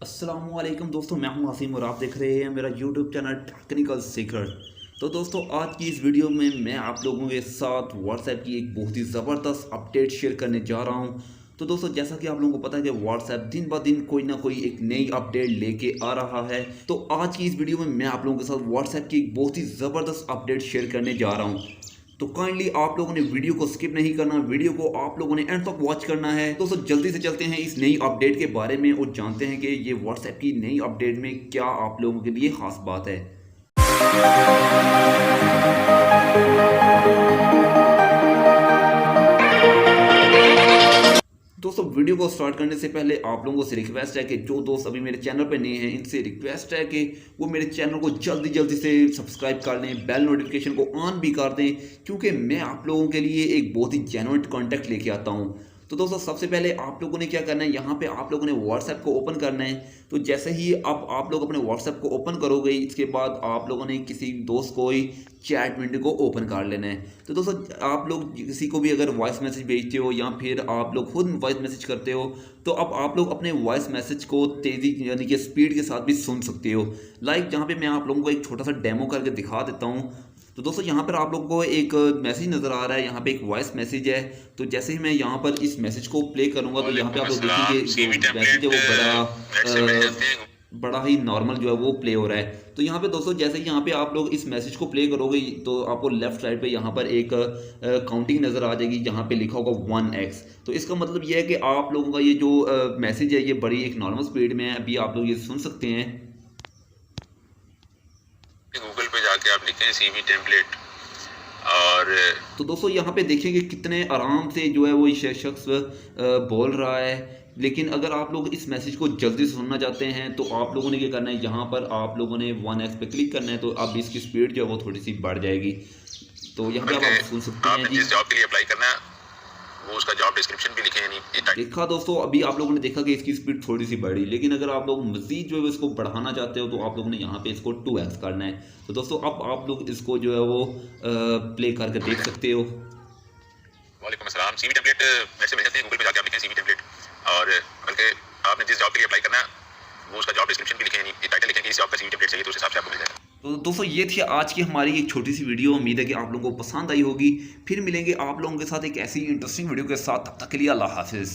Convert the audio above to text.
अस्सलामुअलैकुम दोस्तों, मैं हूं आसिम और आप देख रहे हैं मेरा यूट्यूब चैनल टेक्निकल सीक्रेट। तो दोस्तों, आज की इस वीडियो में मैं आप लोगों के साथ व्हाट्सएप की एक बहुत ही ज़बरदस्त अपडेट शेयर करने जा रहा हूं। तो दोस्तों, जैसा कि आप लोगों को पता है कि व्हाट्सएप दिन ब दिन कोई ना कोई एक नई अपडेट लेके आ रहा है। तो आज की इस वीडियो में मैं आप लोगों के साथ व्हाट्सएप की एक बहुत ही ज़बरदस्त अपडेट शेयर करने जा रहा हूँ। तो काइंडली आप लोगों ने वीडियो को स्किप नहीं करना, वीडियो को आप लोगों ने एंड तक वॉच करना है। दोस्तों, जल्दी से चलते हैं इस नई अपडेट के बारे में और जानते हैं कि ये व्हाट्सएप की नई अपडेट में क्या आप लोगों के लिए खास बात है। दोस्तों, वीडियो को स्टार्ट करने से पहले आप लोगों से रिक्वेस्ट है कि जो दोस्त अभी मेरे चैनल पर नए हैं, इनसे रिक्वेस्ट है कि वो मेरे चैनल को जल्दी जल्दी से सब्सक्राइब कर लें, बेल नोटिफिकेशन को ऑन भी कर दें, क्योंकि मैं आप लोगों के लिए एक बहुत ही जेन्युइन कंटेंट लेके आता हूँ। तो दोस्तों, सबसे पहले आप लोगों ने क्या करना है, यहाँ पे आप लोगों ने व्हाट्सएप को ओपन करना है। तो जैसे ही अब आप लोग अपने व्हाट्सएप को ओपन करोगे, इसके बाद आप लोगों ने किसी दोस्त को ही चैट विंडो को ओपन कर लेना है। तो दोस्तों, आप लोग किसी को भी अगर वॉइस मैसेज भेजते हो या फिर आप लोग खुद वॉइस मैसेज करते हो, तो अब आप लोग अपने वॉइस मैसेज को तेज़ी यानी कि स्पीड के साथ भी सुन सकते हो। लाइक जहाँ पे मैं आप लोगों को एक छोटा सा डेमो करके दिखा देता हूँ। तो दोस्तों, यहाँ पर आप लोगों को एक मैसेज नज़र आ रहा है, यहाँ पे एक वॉइस मैसेज है। तो जैसे ही मैं यहाँ पर इस मैसेज को प्ले करूँगा, तो यहाँ पे आप लोग देखेंगे जो मैसेज है वो बड़ा ही नॉर्मल जो है वो प्ले हो रहा है। तो यहाँ पे दोस्तों, जैसे ही यहाँ पे आप लोग इस मैसेज को प्ले करोगे, तो आपको लेफ्ट साइड पे यहाँ पर एक काउंटिंग नज़र आ जाएगी, जहाँ पे लिखा होगा 1x। तो इसका मतलब ये है कि आप लोगों का ये जो मैसेज है, ये बड़ी एक नॉर्मल स्पीड में है। अभी आप लोग ये सुन सकते हैं। गूगल पे जाके आप लिखें सीवी टेम्पलेट और तो दोस्तों, यहाँ पे देखेंगे कितने आराम से जो है वो ये शख्स बोल रहा है। लेकिन अगर आप लोग इस मैसेज को जल्दी से सुनना चाहते हैं, तो आप लोगों ने क्या करना है, यहाँ पर आप लोगों ने 1x पे क्लिक करना है। तो अब इसकी स्पीड जो है वो थोड़ी सी बढ़ जाएगी। तो यहाँ पे आप सुन सकते हैं जी। जिस जॉब के लिए अप्लाई करना है वो उसका जॉब डिस्क्रिप्शन भी लिखे यानी देखा दोस्तों, अभी आप लोगों ने देखा कि इसकी स्पीड थोड़ी सी बढ़ी, लेकिन अगर आप लोग मजीद जो है इसको बढ़ाना चाहते हो, तो आप लोगों ने यहाँ पे इसको 2x करना है। तो दोस्तों, अब आप लोग इसको जो है वो प्ले करके देख सकते हो। वालेकुम अस्सलाम। सीवी टेम्पलेट वैसे मिल जाते हैं, गूगल पे जाके आप लिखें सीवी टेम्पलेट और बल्कि आपने जिस जॉब के लिए अप्लाई करना है वो उसका जॉब डिस्क्रिप्शन भी लिखें यानी टाइटल लिखें कि इस जॉब का सीवी टेम्पलेट चाहिए, तो उस हिसाब से आपको मिल जाएगा। तो दोस्तों, ये थी आज की हमारी एक छोटी सी वीडियो। उम्मीद है कि आप लोगों को पसंद आई होगी। फिर मिलेंगे आप लोगों के साथ एक ऐसी इंटरेस्टिंग वीडियो के साथ। तब तक के लिए अल्लाह हाफिज़।